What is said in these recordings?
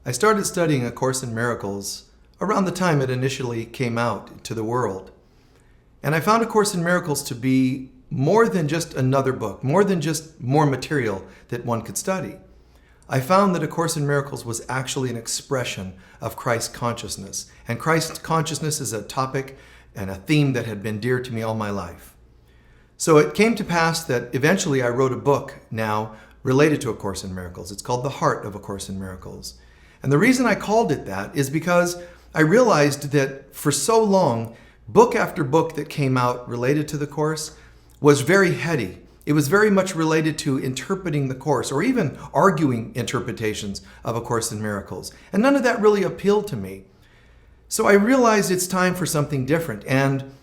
I started studying A Course in Miracles around the time it initially came out to the world. And I found A Course in Miracles to be more than just another book, more than just more material that one could study. I found that A Course in Miracles was actually an expression of Christ consciousness. And Christ consciousness is a topic and a theme that had been dear to me all my life. So it came to pass that eventually I wrote a book now related to A Course in Miracles. It's called The Heart of A Course in Miracles. And the reason I called it that is because I realized that for so long, book after book that came out related to the Course was very heady. It was very much related to interpreting the Course or even arguing interpretations of A Course in Miracles. And none of that really appealed to me. So I realized it's time for something different. And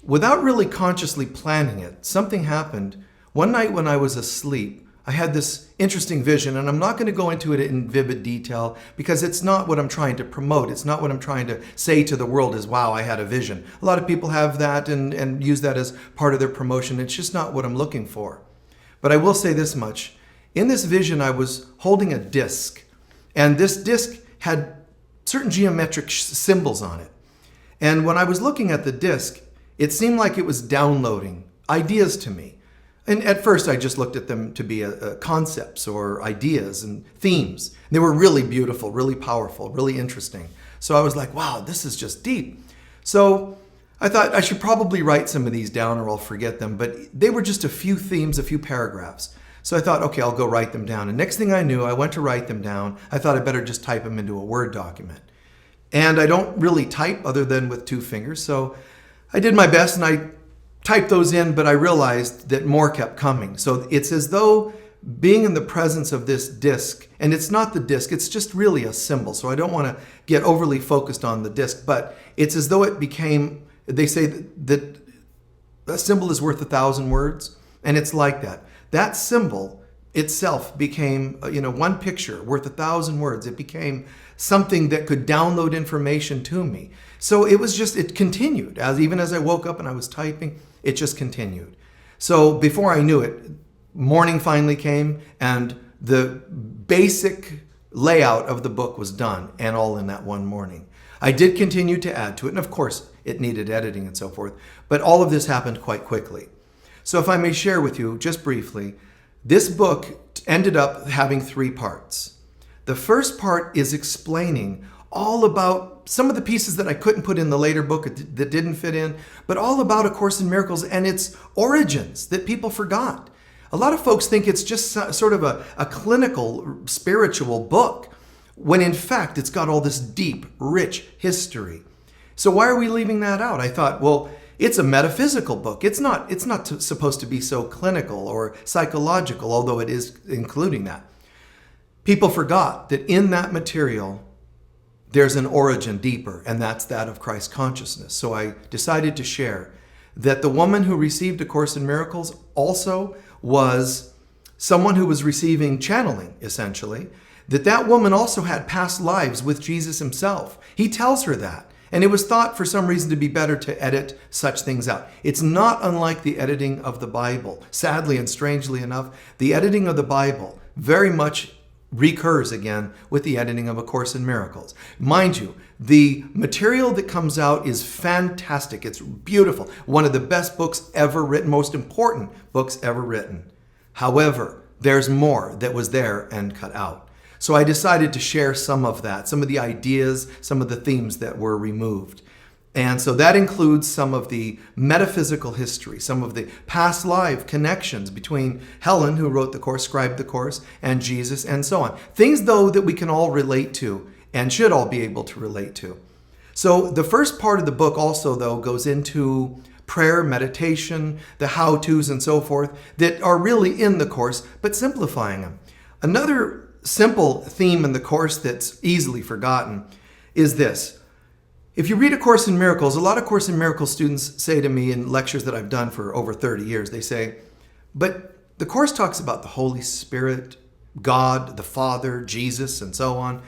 without really consciously planning it, something happened. One night when I was asleep, I had this interesting vision, and I'm not going to go into it in vivid detail because it's not what I'm trying to promote. It's not what I'm trying to say to the world is, wow, I had a vision. A lot of people have that and use that as part of their promotion. It's just not what I'm looking for. But I will say this much. In this vision, I was holding a disc, and this disc had certain geometric symbols on it. And when I was looking at the disc, it seemed like it was downloading ideas to me. And at first, I just looked at them to be concepts or ideas and themes. They were really beautiful, really powerful, really interesting. So I was like, wow, this is just deep. So I thought I should probably write some of these down or I'll forget them. But they were just a few themes, a few paragraphs. So I thought, okay, I'll go write them down. And next thing I knew, I went to write them down. I thought I'd better just type them into a Word document. And I don't really type other than with two fingers. So I did my best and I typed those in, but I realized that more kept coming. So it's as though being in the presence of this disc, and it's not the disc, it's just really a symbol. So I don't want to get overly focused on the disc, but it's as though it became, they say that a symbol is worth 1,000 words, and it's like that. That symbol itself became, one picture worth 1,000 words. It became something that could download information to me. So it continued. Even as I woke up and I was typing, it just continued. So before I knew it, morning finally came and the basic layout of the book was done, and all in that one morning. I did continue to add to it, and of course it needed editing and so forth, but all of this happened quite quickly. So if I may share with you just briefly, this book ended up having 3 parts. The first part is explaining all about some of the pieces that I couldn't put in the later book that didn't fit in, but all about A Course in Miracles and its origins that people forgot. A lot of folks think it's just sort of a clinical, spiritual book, when in fact it's got all this deep, rich history. So why are we leaving that out? I thought, well, it's a metaphysical book. It's not supposed to be so clinical or psychological, although it is including that. People forgot that in that material, there's an origin deeper, and that's that of Christ consciousness. So I decided to share that the woman who received A Course in Miracles also was someone who was receiving channeling, essentially, that woman also had past lives with Jesus himself. He tells her that. And it was thought for some reason to be better to edit such things out. It's not unlike the editing of the Bible. Sadly and strangely enough, the editing of the Bible very much recurs again with the editing of A Course in Miracles. Mind you, the material that comes out is fantastic. It's beautiful. One of the best books ever written, most important books ever written. However, there's more that was there and cut out. So I decided to share some of that, some of the ideas, some of the themes that were removed. And so that includes some of the metaphysical history, some of the past life connections between Helen, who wrote the Course, scribed the Course, and Jesus, and so on. Things, though, that we can all relate to and should all be able to relate to. So the first part of the book also, though, goes into prayer, meditation, the how-tos, and so forth that are really in the Course, but simplifying them. Another simple theme in the Course that's easily forgotten is this. If you read A Course in Miracles, a lot of Course in Miracles students say to me in lectures that I've done for over 30 years, they say, but the Course talks about the Holy Spirit, God, the Father, Jesus, and so on.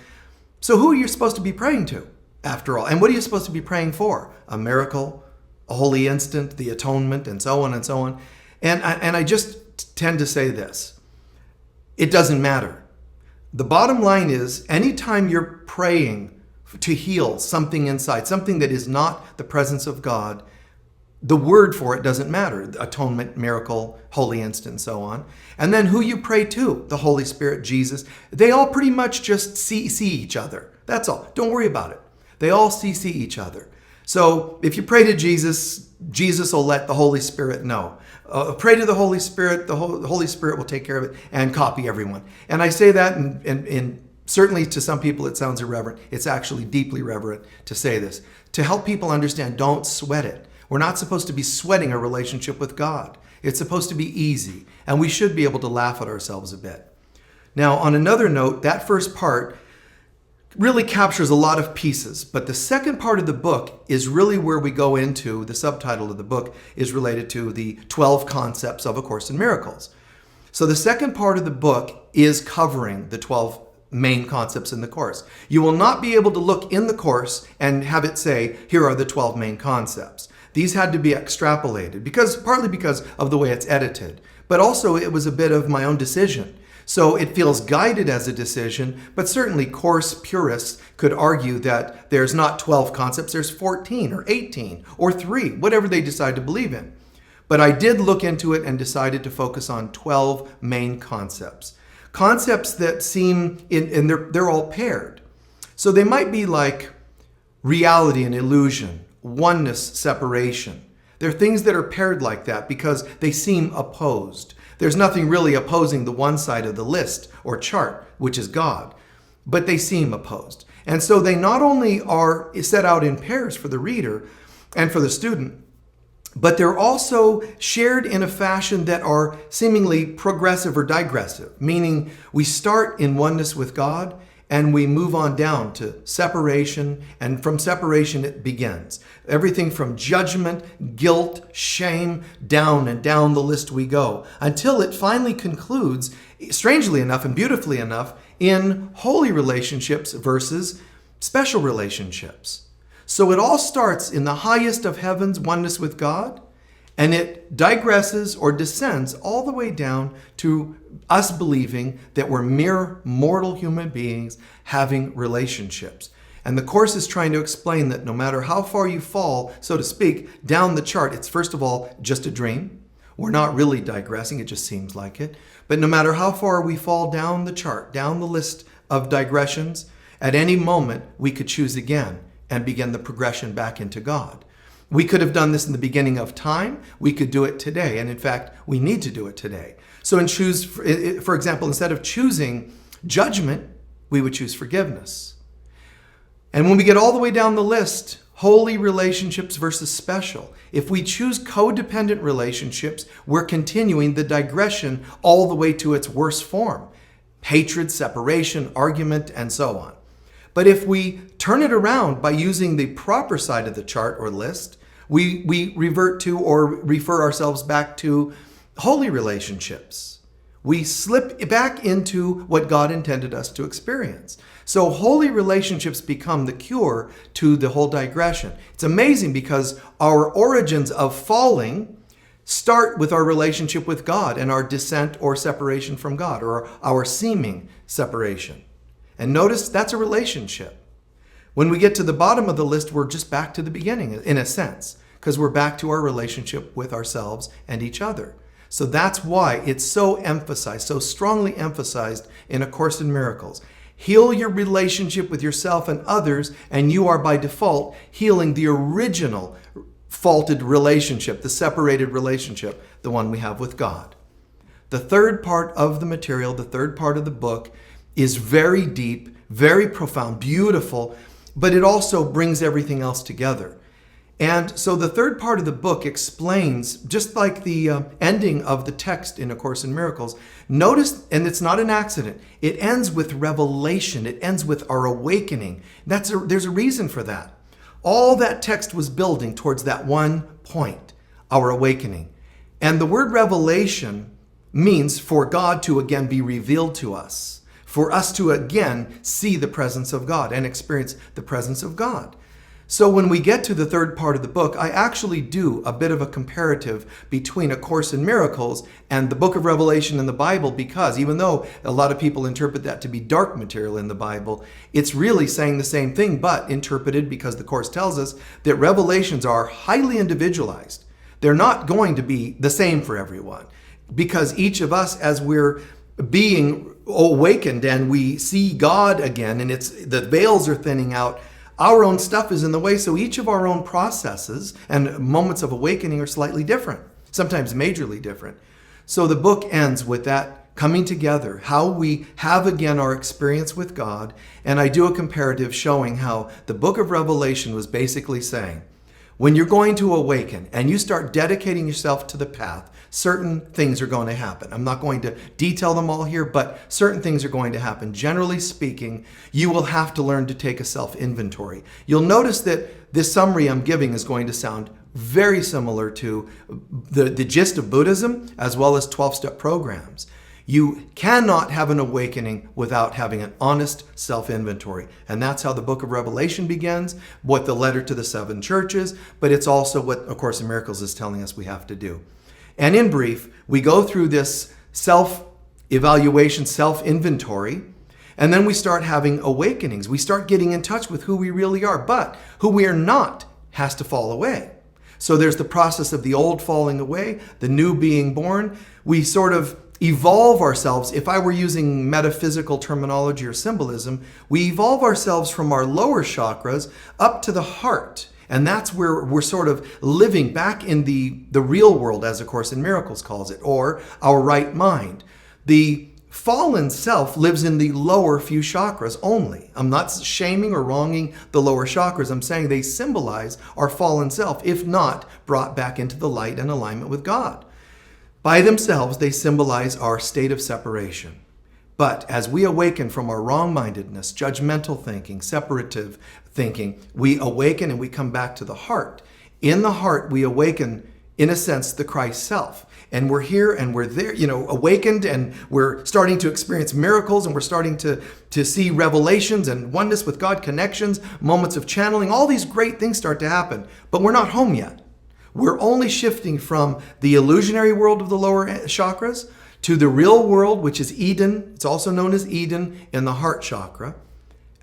So who are you supposed to be praying to, after all? And what are you supposed to be praying for? A miracle, a holy instant, the atonement, and so on and so on. And I just tend to say this. It doesn't matter. The bottom line is, anytime you're praying to heal something inside, something that is not the presence of God, the word for it doesn't matter. Atonement, miracle, holy instant, and so on. And then who you pray to, the Holy Spirit, Jesus, they all pretty much just see each other. That's all. Don't worry about it. They all see each other. So if you pray to Jesus, Jesus will let the Holy Spirit know. Pray to the Holy Spirit, the Holy Spirit will take care of it and copy everyone. And I say that in certainly to some people it sounds irreverent. It's actually deeply reverent to say this. To help people understand, don't sweat it. We're not supposed to be sweating a relationship with God. It's supposed to be easy, and we should be able to laugh at ourselves a bit. Now, on another note, that first part really captures a lot of pieces, but the second part of the book is really where we go into, the subtitle of the book is related to the 12 concepts of A Course in Miracles. So the second part of the book is covering the 12 main concepts in the Course. You will not be able to look in the Course and have it say, here are the 12 main concepts. These had to be extrapolated, partly because of the way it's edited, but also it was a bit of my own decision. So it feels guided as a decision, but certainly Course purists could argue that there's not 12 concepts, there's 14 or 18 or 3, whatever they decide to believe in. But I did look into it and decided to focus on 12 main concepts. Concepts that seem, and they're all paired. So they might be like reality and illusion, oneness, separation. They're things that are paired like that because they seem opposed. There's nothing really opposing the one side of the list or chart, which is God, but they seem opposed. And so they not only are set out in pairs for the reader and for the student, but they're also shared in a fashion that are seemingly progressive or digressive, meaning we start in oneness with God and we move on down to separation, and from separation it begins. Everything from judgment, guilt, shame, down and down the list we go, until it finally concludes, strangely enough and beautifully enough, in holy relationships versus special relationships. So it all starts in the highest of heavens, oneness with God, and it digresses or descends all the way down to us believing that we're mere mortal human beings having relationships. And the Course is trying to explain that no matter how far you fall, so to speak, down the chart, it's first of all just a dream. We're not really digressing, it just seems like it. But no matter how far we fall down the chart, down the list of digressions, at any moment we could choose again and begin the progression back into God. We could have done this in the beginning of time. We could do it today. And in fact, we need to do it today. So for example, instead of choosing judgment, we would choose forgiveness. And when we get all the way down the list, holy relationships versus special. If we choose codependent relationships, we're continuing the digression all the way to its worst form. Hatred, separation, argument, and so on. But if we turn it around by using the proper side of the chart or list, we revert to or refer ourselves back to holy relationships. We slip back into what God intended us to experience. So holy relationships become the cure to the whole digression. It's amazing because our origins of falling start with our relationship with God and our descent or separation from God, or our seeming separation. And notice that's a relationship. When we get to the bottom of the list, we're just back to the beginning, in a sense, because we're back to our relationship with ourselves and each other. So that's why it's so emphasized, so strongly emphasized in A Course in Miracles. Heal your relationship with yourself and others, and you are by default healing the original faulted relationship, the separated relationship, the one we have with God. The third part of the material, the third part of the book, is very deep, very profound, beautiful, but it also brings everything else together. And so the third part of the book explains, just like the ending of the text in A Course in Miracles, notice, and it's not an accident, it ends with revelation, it ends with our awakening. There's a reason for that. All that text was building towards that one point, our awakening. And the word revelation means for God to again be revealed to us, for us to again see the presence of God and experience the presence of God. So when we get to the third part of the book, I actually do a bit of a comparative between A Course in Miracles and the book of Revelation in the Bible, because even though a lot of people interpret that to be dark material in the Bible, it's really saying the same thing, but interpreted, because the Course tells us that revelations are highly individualized. They're not going to be the same for everyone, because each of us, as we're being awakened and we see God again, and the veils are thinning out, our own stuff is in the way, so each of our own processes and moments of awakening are slightly different, sometimes majorly different. So the book ends with that coming together, how we have again our experience with God, and I do a comparative showing how the book of Revelation was basically saying, when you're going to awaken and you start dedicating yourself to the path, certain things are going to happen. I'm not going to detail them all here, but certain things are going to happen. Generally speaking, you will have to learn to take a self-inventory. You'll notice that this summary I'm giving is going to sound very similar to the gist of Buddhism as well as 12-step programs. You cannot have an awakening without having an honest self-inventory. And that's how the book of Revelation begins, what the letter to the 7 churches, but it's also what A Course in Miracles is telling us we have to do. And in brief, we go through this self-evaluation, self-inventory, and then we start having awakenings. We start getting in touch with who we really are, but who we are not has to fall away. So there's the process of the old falling away, the new being born. We sort of evolve ourselves. If I were using metaphysical terminology or symbolism, we evolve ourselves from our lower chakras up to the heart. And that's where we're sort of living back in the real world, as A Course in Miracles calls it, or our right mind. The fallen self lives in the lower few chakras only. I'm not shaming or wronging the lower chakras. I'm saying they symbolize our fallen self, if not brought back into the light and alignment with God. By themselves, they symbolize our state of separation. But as we awaken from our wrong-mindedness, judgmental thinking, separative thinking, we awaken and we come back to the heart. In the heart, we awaken, in a sense, the Christ self. And we're here and we're there, awakened, and we're starting to experience miracles, and we're starting to see revelations and oneness with God, connections, moments of channeling. All these great things start to happen, but we're not home yet. We're only shifting from the illusionary world of the lower chakras to the real world, which is Eden. It's also known as Eden in the heart chakra.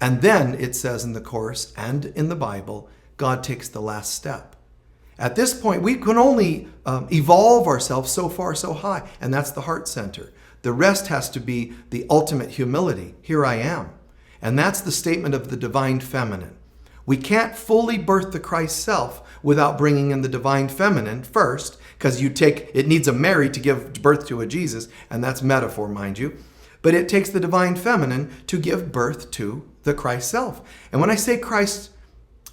And then it says in the Course and in the Bible, God takes the last step. At this point, we can only evolve ourselves so far, so high, and that's the heart center. The rest has to be the ultimate humility. Here I am. And that's the statement of the divine feminine. We can't fully birth the Christ self without bringing in the divine feminine first, because it needs a Mary to give birth to a Jesus, and that's metaphor, mind you. But it takes the divine feminine to give birth to the Christ self. And when I say Christ,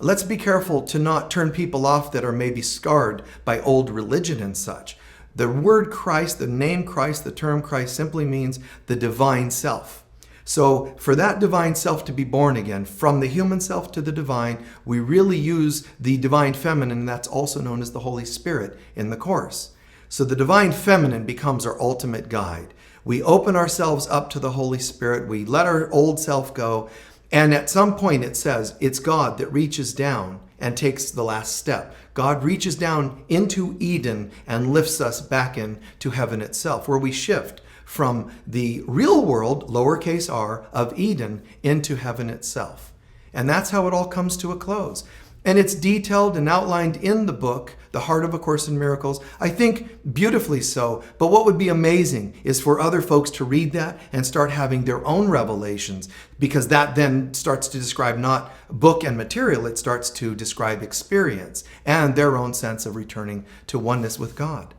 let's be careful to not turn people off that are maybe scarred by old religion and such. The word Christ, the name Christ, the term Christ simply means the divine self. So for that divine self to be born again, from the human self to the divine, we really use the divine feminine, that's also known as the Holy Spirit in the Course. So the divine feminine becomes our ultimate guide. We open ourselves up to the Holy Spirit, we let our old self go, and at some point it says it's God that reaches down and takes the last step. God reaches down into Eden and lifts us back into heaven itself, where we shift from the real world, lowercase r, of Eden into heaven itself. And that's how it all comes to a close. And it's detailed and outlined in the book, The Heart of A Course in Miracles, I think beautifully so. But what would be amazing is for other folks to read that and start having their own revelations, because that then starts to describe not book and material, it starts to describe experience and their own sense of returning to oneness with God.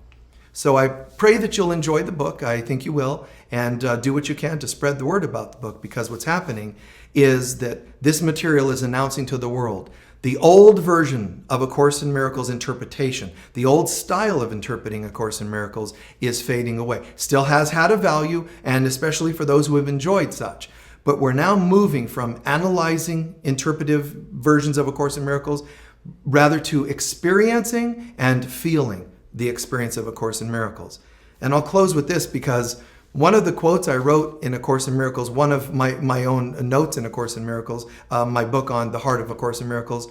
So I pray that you'll enjoy the book. I think you will. And do what you can to spread the word about the book, because what's happening is that this material is announcing to the world the old version of A Course in Miracles interpretation, the old style of interpreting A Course in Miracles is fading away. Still has had a value, and especially for those who have enjoyed such. But we're now moving from analyzing interpretive versions of A Course in Miracles rather to experiencing and feeling the experience of A Course in Miracles. And I'll close with this, because one of the quotes I wrote in A Course in Miracles, one of my own notes in A Course in Miracles, my book on the heart of A Course in Miracles,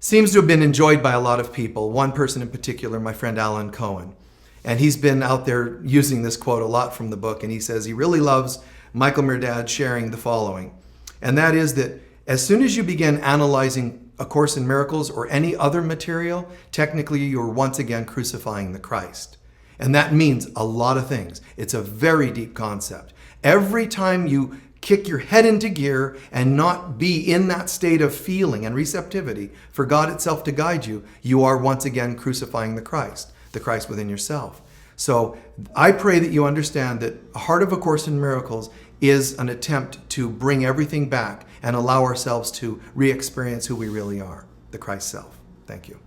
seems to have been enjoyed by a lot of people. One person in particular, my friend Alan Cohen. And he's been out there using this quote a lot from the book. And he says he really loves Michael Mirdad sharing the following. And that is that as soon as you begin analyzing A Course in Miracles or any other material, technically you're once again crucifying the Christ. And that means a lot of things. It's a very deep concept. Every time you kick your head into gear and not be in that state of feeling and receptivity for God itself to guide you, you are once again crucifying the Christ within yourself. So I pray that you understand that the heart of A Course in Miracles is an attempt to bring everything back and allow ourselves to re-experience who we really are, the Christ self. Thank you.